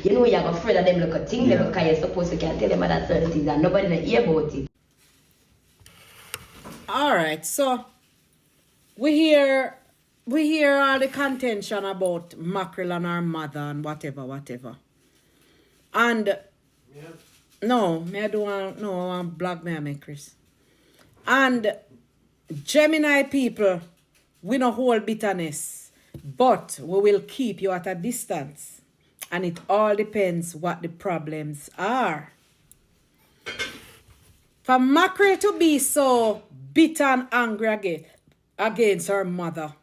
You know you're afraid of them look a thing, them because you're supposed to can tell them about certain things and nobody not hear about it. Alright, so we hear all the contention about Mackrel and her mother and whatever. And no, me I don't want no I want black me I make Chris. And Gemini people, we no hold bitterness, but we will keep you at a distance. And it all depends what the problems are. For Mackrel to be so bitter and angry against her mother,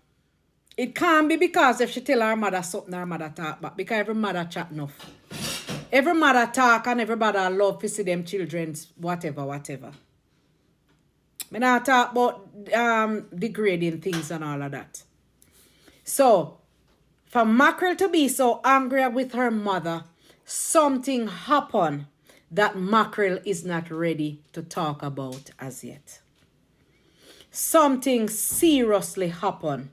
it can't be because if she tell her mother something, her mother talk back. Because every mother chat enough. Every mother talk and everybody love to see them children's whatever. I not talk about degrading things and all of that. So, for Mackrel to be so angry with her mother, something happened that Mackrel is not ready to talk about as yet. Something seriously happened.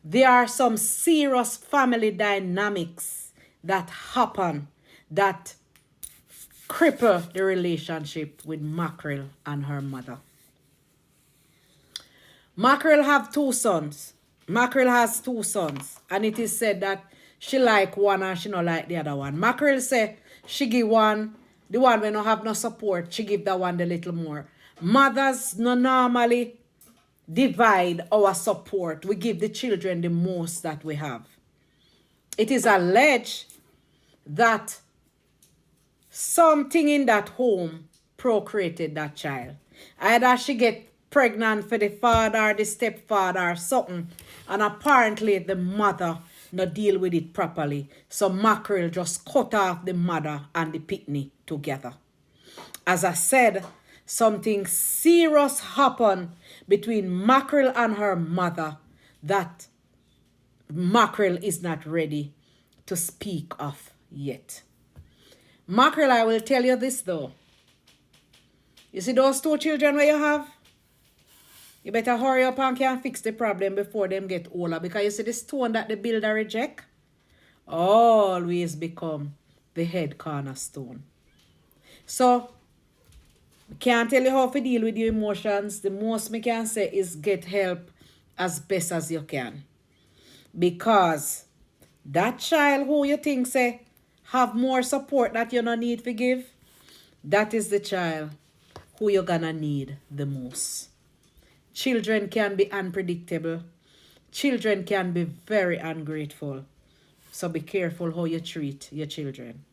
There are some serious family dynamics that happen that cripple the relationship with Mackrel and her mother. Mackrel have two sons. Mackrel has two sons. And it is said that she like one and she not like the other one. Mackrel say she give one, the one when no have no support, she give that one the little more. Mothers no normally divide our support. We give the children the most that we have. It is alleged that something in that home procreated that child. Either she get pregnant for the father or the stepfather or something, and apparently the mother not deal with it properly. So Mackrel just cut off the mother and the pitney together. As I said, something serious happened between Mackrel and her mother that Mackrel is not ready to speak of yet. Mackrel, I will tell you this though. You see those two children where you have? You better hurry up and can fix the problem before them get older. Because you see the stone that the builder reject always become the head cornerstone. So, I can't tell you how to deal with your emotions. The most I can say is get help as best as you can. Because that child who you think say have more support that you don't need to give, that is the child who you're gonna need the most. Children can be unpredictable. Children can be very ungrateful. So be careful how you treat your children.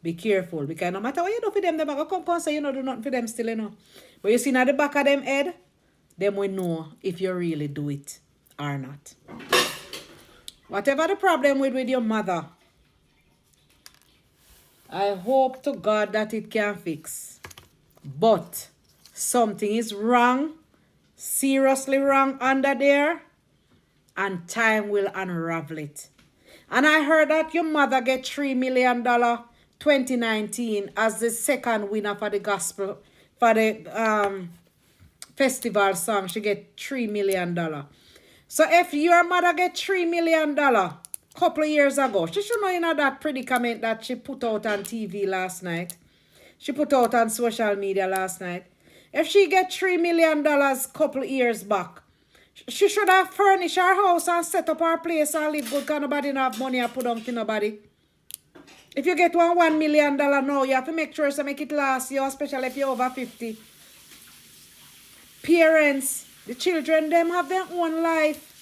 Be careful, because no matter what you do for them, they're going to come say you know do nothing for them still, you know. But you see at the back of them head, them will know if you really do it or not. Whatever the problem with your mother, I hope to God that it can fix. But something is wrong, seriously wrong under there, and time will unravel it. And I heard that your mother get $3 million 2019 as the second winner for the gospel, for the festival song. She get $3 million. So if your mother get $3 million couple of years ago, she should know in that predicament that she put out on TV last night. She put out on social media last night. If she get $3 million couple of years back, she should have furnished her house and set up her place and live good because nobody have money and put on to nobody. If you get $1 million now, you have to make sure to make it last you, especially if you're over 50. Parents, the children, them have their own life.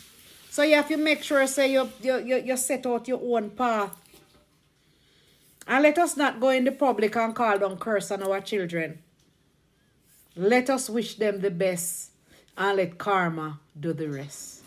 So you have to make sure say you set out your own path. And let us not go in the public and call down curse on our children. Let us wish them the best and let karma do the rest.